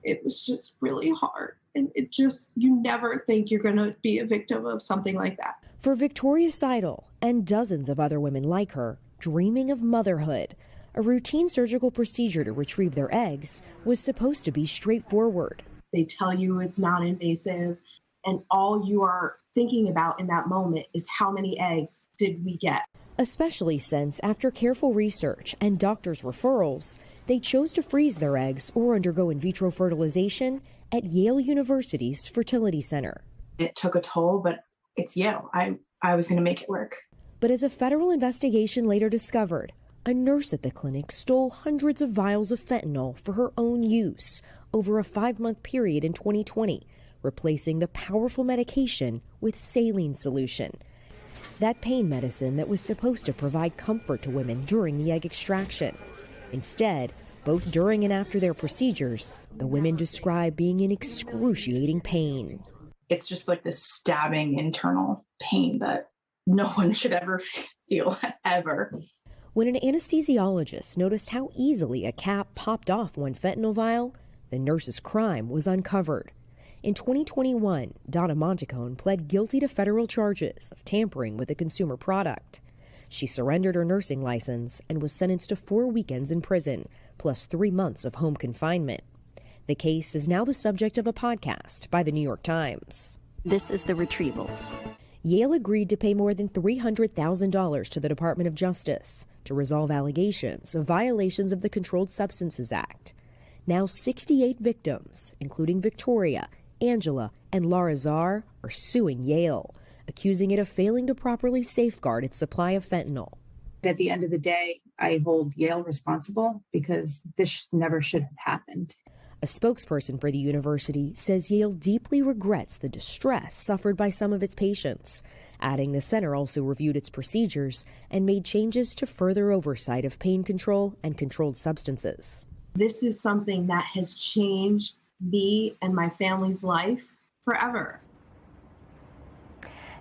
It was just really hard. And you never think you're going to be a victim of something like that. For Victoria Seidel and dozens of other women like her, dreaming of motherhood, a routine surgical procedure to retrieve their eggs was supposed to be straightforward. They tell you it's non-invasive, and all you are thinking about in that moment is how many eggs did we get? Especially since, after careful research and doctors' referrals, they chose to freeze their eggs or undergo in vitro fertilization at Yale University's fertility center. It took a toll, but it's Yale. I was going to make it work. But as a federal investigation later discovered, a nurse at the clinic stole hundreds of vials of fentanyl for her own use over a 5-month period in 2020, replacing the powerful medication with saline solution. That pain medicine that was supposed to provide comfort to women during the egg extraction. Instead, both during and after their procedures, the women describe being in excruciating pain. It's just like this stabbing internal pain that no one should ever feel, ever. When an anesthesiologist noticed how easily a cap popped off one fentanyl vial, the nurse's crime was uncovered. In 2021, Donna Montecone pled guilty to federal charges of tampering with a consumer product. She surrendered her nursing license and was sentenced to 4 weekends in prison, plus 3 months of home confinement. The case is now the subject of a podcast by the New York Times. This is the Retrievals. Yale agreed to pay more than $300,000 to the Department of Justice to resolve allegations of violations of the Controlled Substances Act. Now 68 victims, including Victoria, Angela, and Laura Czar, are suing Yale, accusing it of failing to properly safeguard its supply of fentanyl. At the end of the day, I hold Yale responsible because this never should have happened. A spokesperson for the university says Yale deeply regrets the distress suffered by some of its patients, adding the center also reviewed its procedures and made changes to further oversight of pain control and controlled substances. This is something that has changed me and my family's life forever.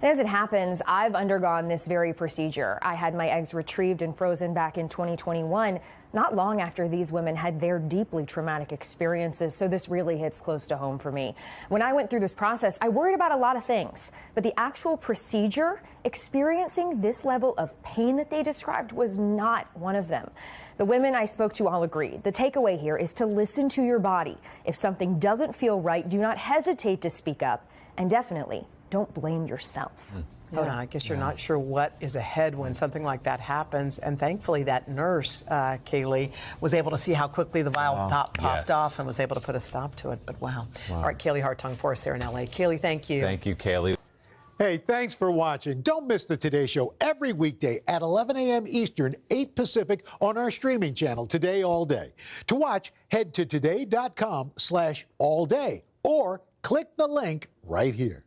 As it happens, I've undergone this very procedure. I had my eggs retrieved and frozen back in 2021, not long after these women had their deeply traumatic experiences, so this really hits close to home for me. When I went through this process, I worried about a lot of things, but the actual procedure, experiencing this level of pain that they described, was not one of them. The women I spoke to all agreed. The takeaway here is to listen to your body. If something doesn't feel right, do not hesitate to speak up, and definitely don't blame yourself. Yeah, I guess you're not sure what is ahead when something like that happens. And thankfully, that nurse, Kaylee, was able to see how quickly the vial top popped off and was able to put a stop to it. But wow. All right, Kaylee Hartung for us there in L.A. Kaylee, thank you. Thank you, Kaylee. Hey, thanks for watching. Don't miss the Today Show every weekday at 11 a.m. Eastern, 8 Pacific on our streaming channel, Today All Day. To watch, head to today.com/allday or click the link right here.